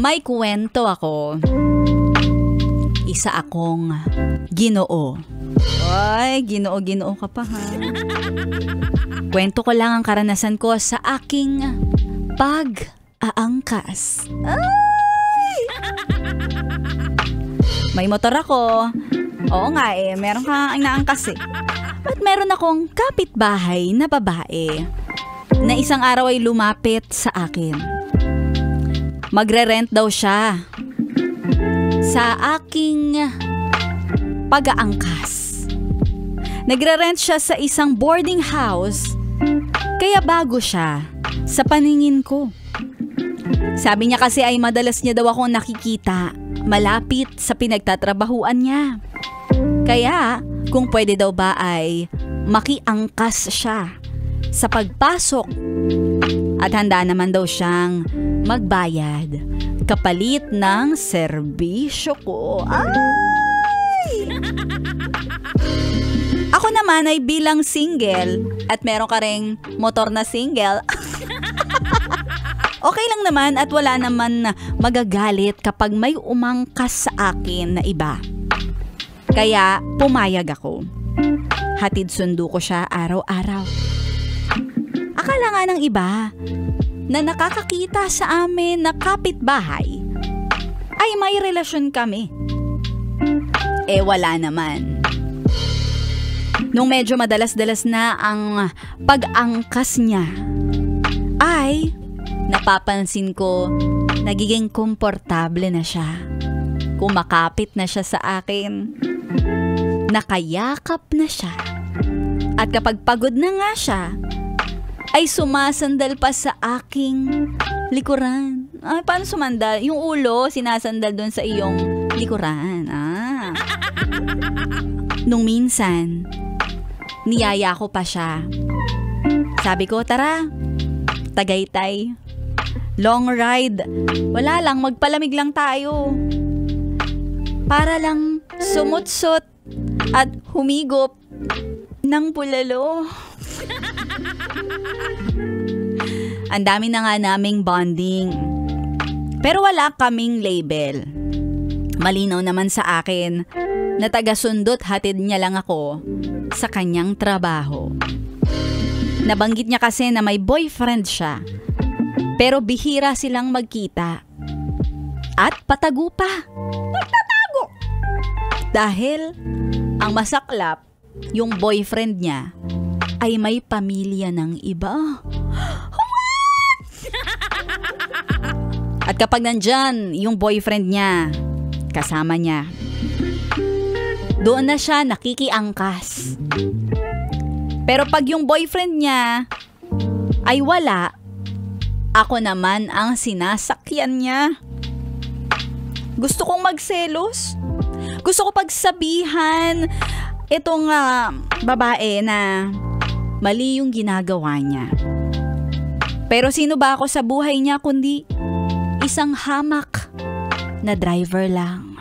May kwento ako. Isa akong Ginoo. Ay, Ginoo ka pa ha. Kwento ko lang ang karanasan ko sa aking pag-aangkas. Ay! May motor ako. Oo nga meron kang inaangkas eh. At meron akong kapitbahay na babae na isang araw ay lumapit sa akin. Magre-rent daw siya sa aking pag-aangkas. Nagre-rent siya sa isang boarding house, kaya bago siya sa paningin ko. Sabi niya kasi ay madalas niya daw akong nakikita malapit sa pinagtatrabahuan niya. Kaya kung pwede daw ba ay makiangkas siya sa pagpasok at handa naman daw siyang magbayad kapalit ng serbisyo ko. Ay! Ako naman ay bilang single at meron ka ring motor na single. Okay lang naman at wala naman magagalit kapag may umangkas sa akin na iba. Kaya pumayag ako. Hatid sundo ko siya araw-araw. Akala nga ng iba na nakakakita sa amin na kapitbahay ay may relasyon kami. Wala naman. Nung medyo madalas-dalas na ang pag-angkas niya, ay napapansin ko nagiging komportable na siya. Kumakapit na siya sa akin. Nakayakap na siya. At kapag pagod na nga siya, ay sumasandal pa sa aking likuran. Ay, paano sumandal? Yung ulo, sinasandal doon sa iyong likuran. Nung minsan, niyaya ko pa siya. Sabi ko, tara, Tagaytay. Long ride. Wala lang, magpalamig lang tayo. Para lang sumutsot at humigop ng bulalo. Ang dami na nga naming bonding. Pero wala kaming label. Malinaw naman sa akin na taga-sundot hatid niya lang ako sa kanyang trabaho. Nabanggit niya kasi na may boyfriend siya. Pero bihira silang magkita. At patago pa. Nagtatago. Dahil ang masaklap, yung boyfriend niya ay may pamilya ng iba. At kapag nandyan yung boyfriend niya, kasama niya, doon na siya nakikiangkas. Pero pag yung boyfriend niya ay wala, ako naman ang sinasakyan niya. Gusto kong magselos. Gusto ko pagsabihan itong babae na mali yung ginagawa niya. Pero sino ba ako sa buhay niya kundi isang hamak na driver lang.